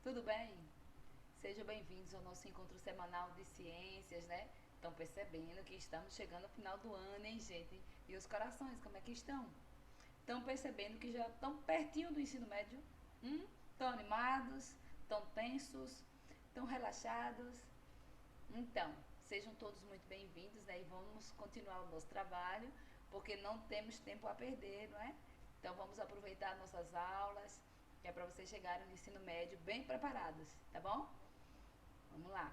Tudo bem? Sejam bem-vindos ao nosso encontro semanal de ciências, né? Estão percebendo que estamos chegando ao final do ano, hein, gente? E os corações, como é que estão? Estão percebendo que já estão pertinho do ensino médio? Estão animados? Estão tensos? Estão relaxados? Então, sejam todos muito bem-vindos, né? E vamos continuar o nosso trabalho, porque não temos tempo a perder, não é? Então, vamos aproveitar nossas aulas, que é para vocês chegarem no ensino médio bem preparados, tá bom? Vamos lá.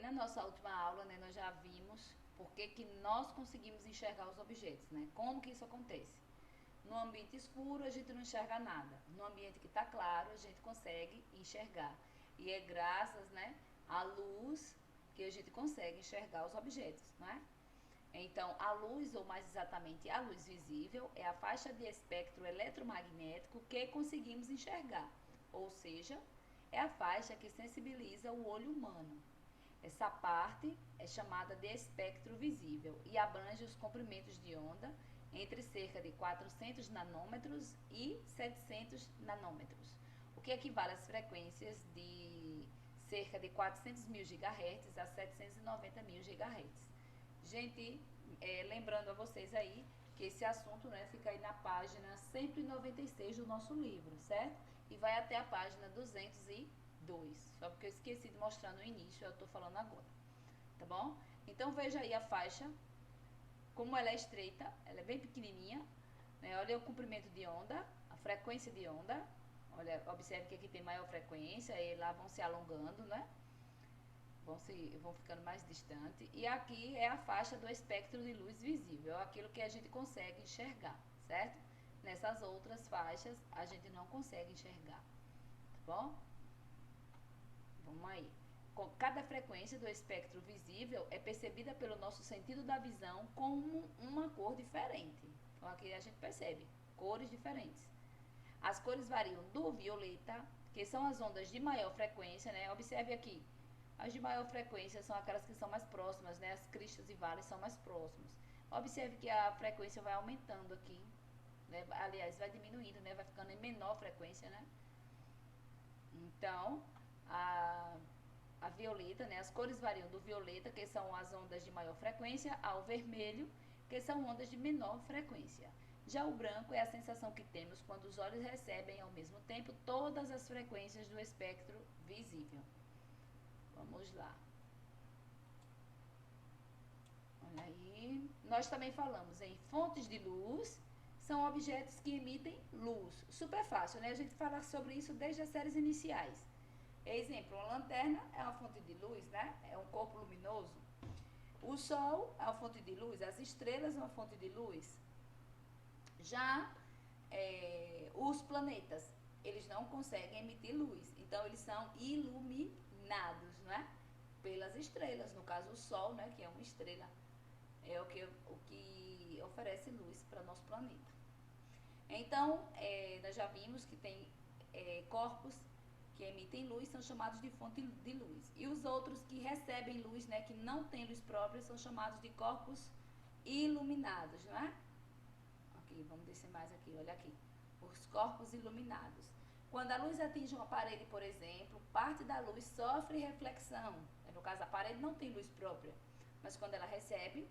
Na nossa última aula, né, nós já vimos por que nós conseguimos enxergar os objetos, né? Como que isso acontece? No ambiente escuro, a gente não enxerga nada. No ambiente que está claro, a gente consegue enxergar. E é graças, né, à luz que a gente consegue enxergar os objetos, não é? Então, a luz, ou mais exatamente a luz visível, é a faixa de espectro eletromagnético que conseguimos enxergar, ou seja, é a faixa que sensibiliza o olho humano. Essa parte é chamada de espectro visível e abrange os comprimentos de onda entre cerca de 400 nanômetros e 700 nanômetros, o que equivale às frequências de cerca de 400 mil GHz a 790 mil GHz. Gente, lembrando a vocês aí que esse assunto, né, fica aí na página 196 do nosso livro, certo? E vai até a página 202. Só porque eu esqueci de mostrar no início, eu estou falando agora. Tá bom? Então veja aí a faixa, como ela é estreita, ela é bem pequenininha, né? Olha o comprimento de onda, a frequência de onda. Olha, observe que aqui tem maior frequência e lá vão se alongando, né? Vão ficando mais distante. E aqui é a faixa do espectro de luz visível, aquilo que a gente consegue enxergar, certo? Nessas outras faixas a gente não consegue enxergar, tá bom? Vamos aí. Cada frequência do espectro visível é percebida pelo nosso sentido da visão como uma cor diferente. Então aqui a gente percebe cores diferentes. As cores variam do violeta, que são as ondas de maior frequência, né? Observe aqui. As de maior frequência são aquelas que são mais próximas, né? As cristas e vales são mais próximos. Observe que a frequência vai aumentando aqui, né? Aliás, vai diminuindo, né? Vai ficando em menor frequência, né? Então, a, a violeta, né? As cores variam do violeta, que são as ondas de maior frequência, ao vermelho, que são ondas de menor frequência. Já o branco é a sensação que temos quando os olhos recebem ao mesmo tempo todas as frequências do espectro visível. Vamos lá. Olha aí. Nós também falamos em fontes de luz, são objetos que emitem luz. Super fácil, né? A gente fala sobre isso desde as séries iniciais. Exemplo, uma lanterna é uma fonte de luz, né? É um corpo luminoso. O sol é uma fonte de luz, as estrelas são uma fonte de luz. Já os planetas, eles não conseguem emitir luz, então eles são iluminados, né? Pelas estrelas, no caso o sol, né? Que é uma estrela, é o que oferece luz para o nosso planeta. Então, nós já vimos que tem corpos que emitem luz, são chamados de fonte de luz. E os outros que recebem luz, né, que não têm luz própria, são chamados de corpos iluminados, não é? Aqui, vamos descer mais aqui, olha aqui. Os corpos iluminados. Quando a luz atinge uma parede, por exemplo, parte da luz sofre reflexão. No caso, a parede não tem luz própria, mas quando ela recebe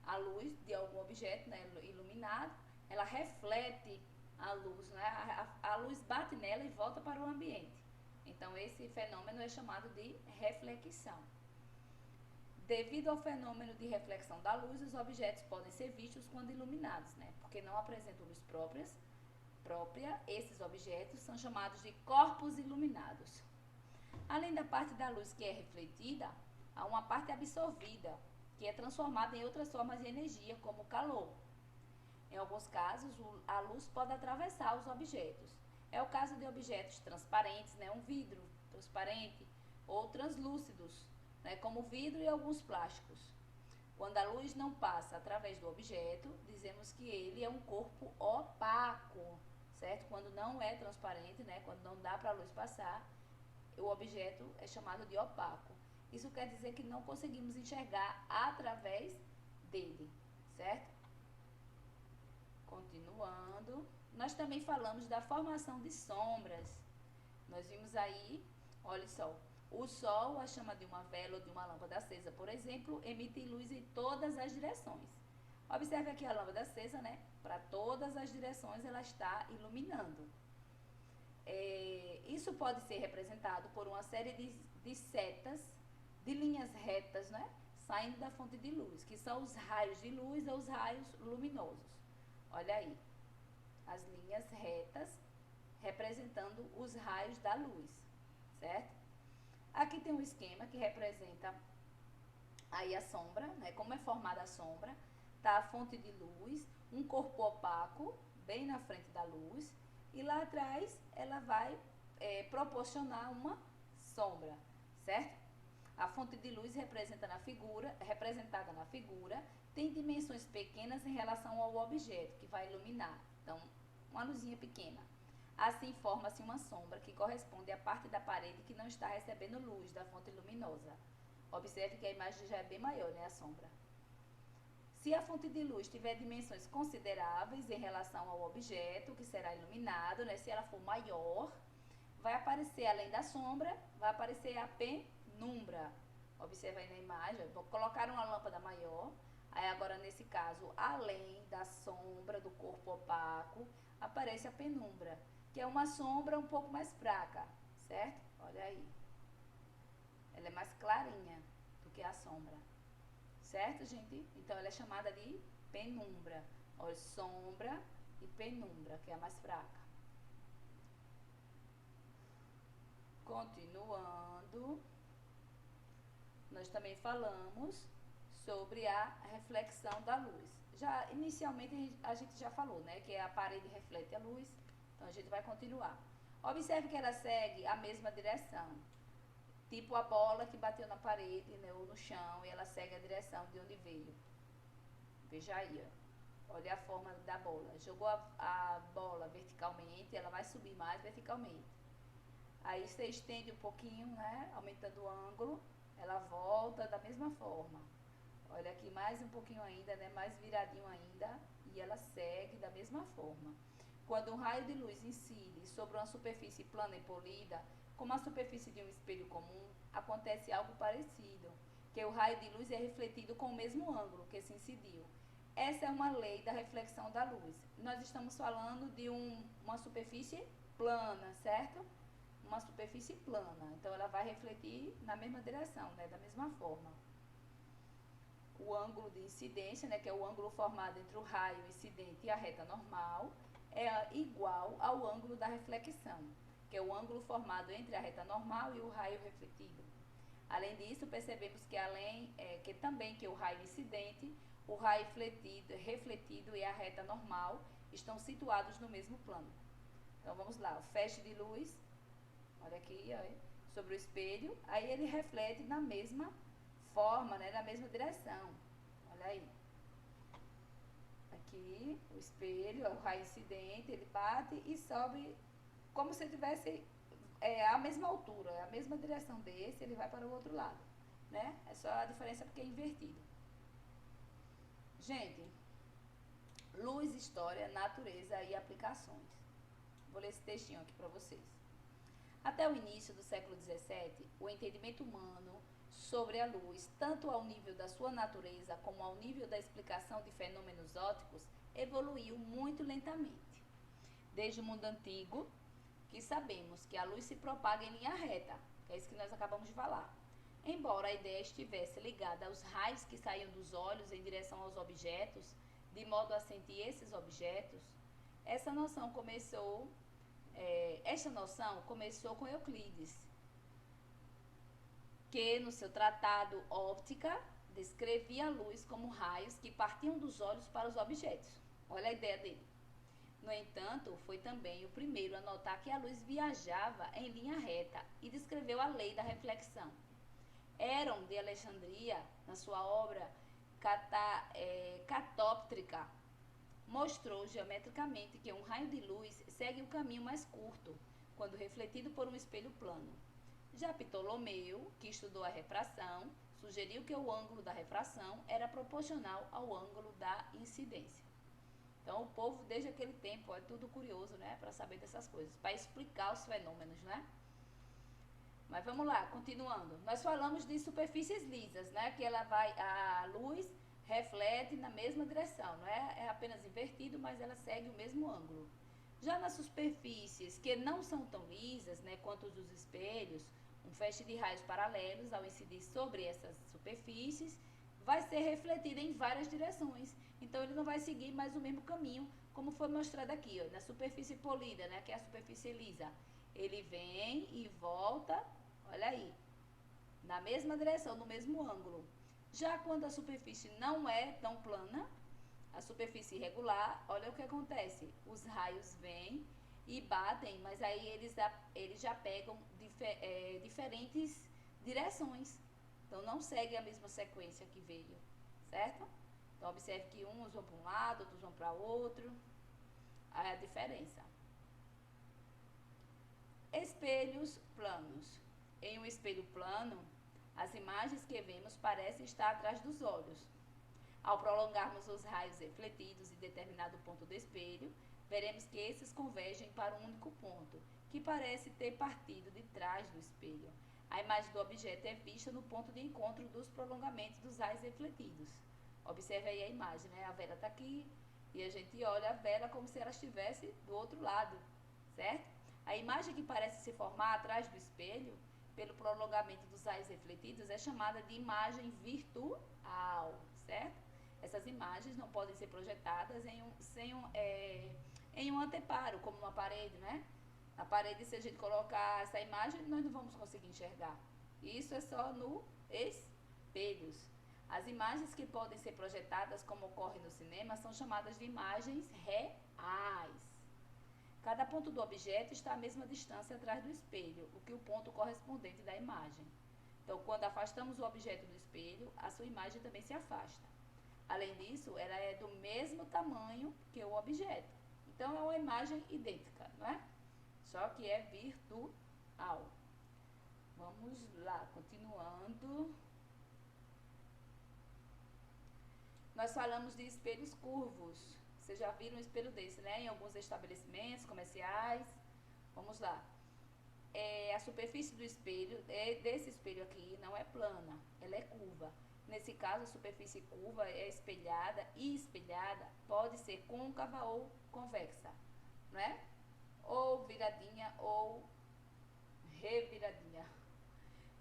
a luz de algum objeto, né, iluminado, ela reflete a luz, né? A luz bate nela e volta para o ambiente. Então, esse fenômeno é chamado de reflexão. Devido ao fenômeno de reflexão da luz, os objetos podem ser vistos quando iluminados, né? Porque não apresentam luz própria, esses objetos são chamados de corpos iluminados. Além da parte da luz que é refletida, há uma parte absorvida, que é transformada em outras formas de energia, como calor. Em alguns casos, a luz pode atravessar os objetos. É o caso de objetos transparentes, né, um vidro transparente, ou translúcidos, né, como vidro e alguns plásticos. Quando a luz não passa através do objeto, dizemos que ele é um corpo opaco, certo? Quando não é transparente, né, quando não dá para a luz passar, o objeto é chamado de opaco. Isso quer dizer que não conseguimos enxergar através dele, certo? Continuando, nós também falamos da formação de sombras. Nós vimos aí, olha só, o sol, a chama de uma vela ou de uma lâmpada acesa, por exemplo, emite luz em todas as direções. Observe aqui a lâmpada acesa, né? Para todas as direções ela está iluminando. Isso pode ser representado por uma série de setas, de linhas retas, né? Saindo da fonte de luz, que são os raios de luz ou os raios luminosos. Olha aí, as linhas retas representando os raios da luz, certo? Aqui tem um esquema que representa aí a sombra, né? Como é formada a sombra, tá a fonte de luz, um corpo opaco bem na frente da luz e lá atrás ela vai proporcionar uma sombra, certo? A fonte de luz representada na figura tem dimensões pequenas em relação ao objeto que vai iluminar. Então, uma luzinha pequena. Assim, forma-se uma sombra que corresponde à parte da parede que não está recebendo luz da fonte luminosa. Observe que a imagem já é bem maior, né, a sombra. Se a fonte de luz tiver dimensões consideráveis em relação ao objeto que será iluminado, né, se ela for maior, vai aparecer, além da sombra, vai aparecer a penumbra. Observa aí na imagem, vou colocar uma lâmpada maior, aí agora nesse caso, além da sombra do corpo opaco, aparece a penumbra, que é uma sombra um pouco mais fraca, certo? Olha aí. Ela é mais clarinha do que a sombra. Certo, gente? Então, ela é chamada de penumbra. Olha, sombra e penumbra, que é a mais fraca. Continuando, nós também falamos sobre a reflexão da luz. Já, inicialmente, a gente já falou, né? Que a parede reflete a luz. Então, a gente vai continuar. Observe que ela segue a mesma direção. Tipo a bola que bateu na parede, né, ou no chão, e ela segue a direção de onde veio. Veja aí, ó. Olha a forma da bola. Jogou a bola verticalmente, ela vai subir mais verticalmente. Aí você estende um pouquinho, né, aumentando o ângulo, ela volta da mesma forma. Olha aqui mais um pouquinho ainda, né, mais viradinho ainda, e ela segue da mesma forma. Quando um raio de luz incide sobre uma superfície plana e polida, como a superfície de um espelho comum, acontece algo parecido, que o raio de luz é refletido com o mesmo ângulo que se incidiu. Essa é uma lei da reflexão da luz. Nós estamos falando de uma superfície plana, certo? Uma superfície plana, então ela vai refletir na mesma direção, né? Da mesma forma. O ângulo de incidência, né, que é o ângulo formado entre o raio incidente e a reta normal, é igual ao ângulo da reflexão, que é o ângulo formado entre a reta normal e o raio refletido. Além disso, percebemos que também que o raio incidente, o raio refletido e a reta normal estão situados no mesmo plano. Então vamos lá, o feixe de luz, olha aqui, olha, sobre o espelho, aí ele reflete na mesma forma, né, na mesma direção. Olha aí. Aqui, o espelho, o raio incidente, ele bate e sobe como se tivesse a mesma altura, a mesma direção desse, ele vai para o outro lado, né? É só a diferença porque é invertido. Gente, luz, história, natureza e aplicações. Vou ler esse textinho aqui para vocês. Até o início do século XVII, o entendimento humano sobre a luz, tanto ao nível da sua natureza como ao nível da explicação de fenômenos ópticos, evoluiu muito lentamente. Desde o mundo antigo, que sabemos que a luz se propaga em linha reta, que é isso que nós acabamos de falar. Embora a ideia estivesse ligada aos raios que saíam dos olhos em direção aos objetos, de modo a sentir esses objetos, essa noção começou com Euclides, que no seu tratado Óptica descrevia a luz como raios que partiam dos olhos para os objetos. Olha a ideia dele. No entanto, foi também o primeiro a notar que a luz viajava em linha reta e descreveu a lei da reflexão. Heron de Alexandria, na sua obra Catoptrica, mostrou geometricamente que um raio de luz segue o caminho mais curto, quando refletido por um espelho plano. Já Ptolomeu, que estudou a refração, sugeriu que o ângulo da refração era proporcional ao ângulo da incidência. Então, o povo, desde aquele tempo, é tudo curioso, né? Para saber dessas coisas, para explicar os fenômenos, né? Mas vamos lá, continuando. Nós falamos de superfícies lisas, né? Que a luz reflete na mesma direção, não é? É apenas invertido, mas ela segue o mesmo ângulo. Já nas superfícies que não são tão lisas, né, quanto os espelhos, um feixe de raios paralelos, ao incidir sobre essas superfícies, vai ser refletido em várias direções. Então, ele não vai seguir mais o mesmo caminho, como foi mostrado aqui, ó, na superfície polida, né, que é a superfície lisa. Ele vem e volta, olha aí, na mesma direção, no mesmo ângulo. Já quando a superfície não é tão plana, a superfície irregular, olha o que acontece. Os raios vêm e batem, mas aí eles já pegam diferentes direções. Então, não segue a mesma sequência que veio, certo? Então, observe que uns vão para um lado, outros vão para outro. Aí a diferença. Espelhos planos. Em um espelho plano, as imagens que vemos parecem estar atrás dos olhos. Ao prolongarmos os raios refletidos em determinado ponto do espelho, veremos que esses convergem para um único ponto, que parece ter partido de trás do espelho. A imagem do objeto é vista no ponto de encontro dos prolongamentos dos raios refletidos. Observe aí a imagem, né? A vela está aqui e a gente olha a vela como se ela estivesse do outro lado, certo? A imagem que parece se formar atrás do espelho, pelo prolongamento dos raios refletidos, é chamada de imagem virtual, certo? Essas imagens não podem ser projetadas em um anteparo, como numa parede, né? Na parede, se a gente colocar essa imagem, nós não vamos conseguir enxergar. Isso é só no espelhos. As imagens que podem ser projetadas, como ocorre no cinema, são chamadas de imagens reais. Cada ponto do objeto está à mesma distância atrás do espelho, o que o ponto correspondente da imagem. Então, quando afastamos o objeto do espelho, a sua imagem também se afasta. Além disso, ela é do mesmo tamanho que o objeto. Então, é uma imagem idêntica, não é? Só que é virtual. Vamos lá, continuando. Nós falamos de espelhos curvos. Vocês já viram um espelho desse, né? Em alguns estabelecimentos comerciais. Vamos lá. A superfície do espelho, desse espelho aqui, não é plana, ela é curva. Nesse caso, a superfície curva é espelhada e espelhada pode ser côncava ou convexa, não é? Ou viradinha ou reviradinha.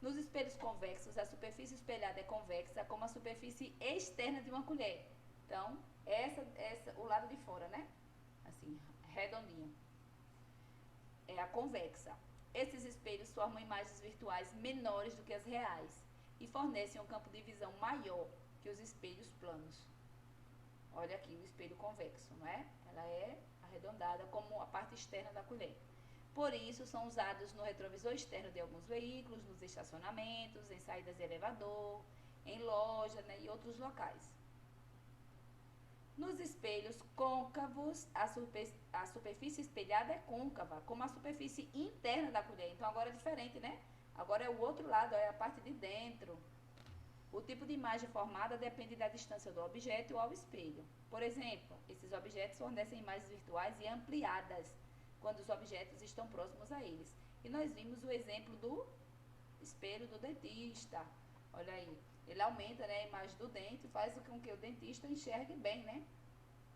Nos espelhos convexos, a superfície espelhada é convexa como a superfície externa de uma colher. Então, o lado de fora, né? Assim, redondinho. É a convexa. Esses espelhos formam imagens virtuais menores do que as reais e fornecem um campo de visão maior que os espelhos planos. Olha aqui o espelho convexo, não é? Ela é arredondada como a parte externa da colher. Por isso, são usados no retrovisor externo de alguns veículos, nos estacionamentos, em saídas de elevador, em loja, né, e outros locais. Nos espelhos côncavos, a superfície espelhada é côncava, como a superfície interna da colher. Então, agora é diferente, né? Agora é o outro lado, é a parte de dentro. O tipo de imagem formada depende da distância do objeto ao espelho. Por exemplo, esses objetos fornecem imagens virtuais e ampliadas quando os objetos estão próximos a eles. E nós vimos o exemplo do espelho do dentista. Olha aí, ele aumenta, né, a imagem do dente e faz com que o dentista enxergue bem, né?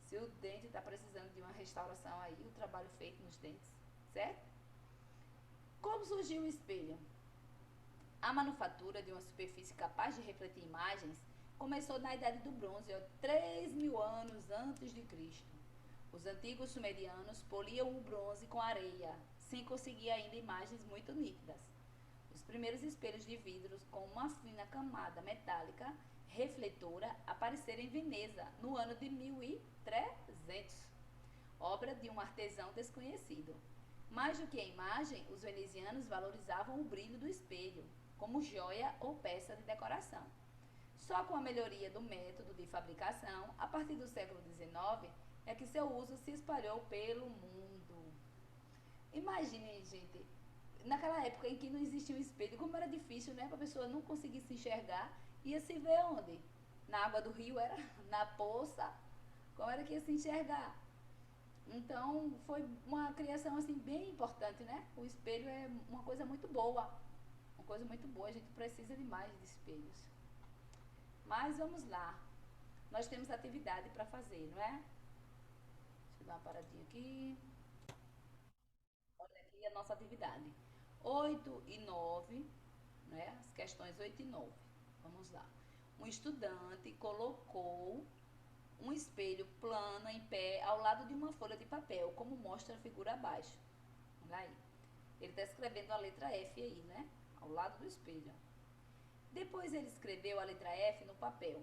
Se o dente está precisando de uma restauração aí, o trabalho feito nos dentes, certo? Como surgiu o espelho? A manufatura de uma superfície capaz de refletir imagens começou na Idade do Bronze, 3.000 anos antes de Cristo. Os antigos sumerianos poliam o bronze com areia, sem conseguir ainda imagens muito nítidas. Os primeiros espelhos de vidro com uma fina camada metálica refletora apareceram em Veneza no ano de 1300, obra de um artesão desconhecido. Mais do que a imagem, os venezianos valorizavam o brilho do espelho, como joia ou peça de decoração. Só com a melhoria do método de fabricação, a partir do século XIX, é que seu uso se espalhou pelo mundo. Imaginem, gente, naquela época em que não existia um espelho, como era difícil, né, para a pessoa não conseguir se enxergar, ia se ver onde? Na água do rio, era na poça, Como era que ia se enxergar? Então, foi uma criação assim bem importante, né? O espelho é uma coisa muito boa. Uma coisa muito boa, a gente precisa demais de espelhos. Mas vamos lá. Nós temos atividade para fazer, não é? Deixa eu dar uma paradinha aqui. Olha aqui a nossa atividade. 8 e 9, né? As questões 8 e 9. Vamos lá. Um estudante colocou um espelho plano em pé ao lado de uma folha de papel, como mostra a figura abaixo. Olha aí. Ele está escrevendo a letra F aí, né? Ao lado do espelho. Depois ele escreveu a letra F no papel.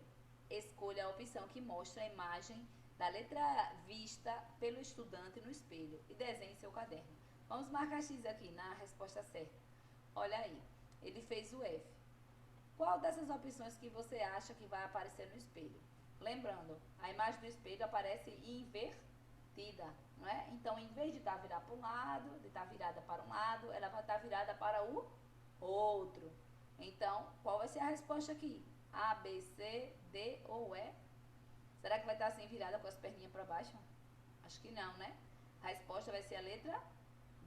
Escolha a opção que mostra a imagem da letra vista pelo estudante no espelho e desenhe seu caderno. Vamos marcar X aqui na resposta certa. Olha aí, ele fez o F. Qual dessas opções que você acha que vai aparecer no espelho? Lembrando, a imagem do espelho aparece invertida, não é? Então, em vez de estar virada para um lado, de estar virada para um lado, ela vai estar virada para o outro. Então, qual vai ser a resposta aqui? A, B, C, D ou E? Será que vai estar assim virada com as perninhas para baixo? Acho que não, né? A resposta vai ser a letra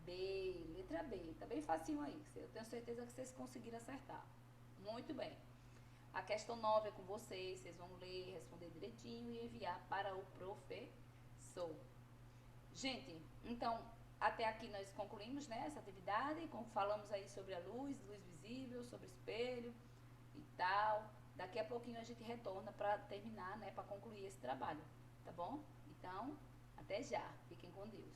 B. Letra B. Tá bem facinho aí. Eu tenho certeza que vocês conseguiram acertar. Muito bem. A questão 9 é com vocês. Vocês vão ler, responder direitinho e enviar para o professor. Gente, então, até aqui nós concluímos, né, essa atividade. Falamos aí sobre a luz visível, sobre espelho e tal. Daqui a pouquinho a gente retorna para terminar, né, para concluir esse trabalho, tá bom? Então, até já. Fiquem com Deus.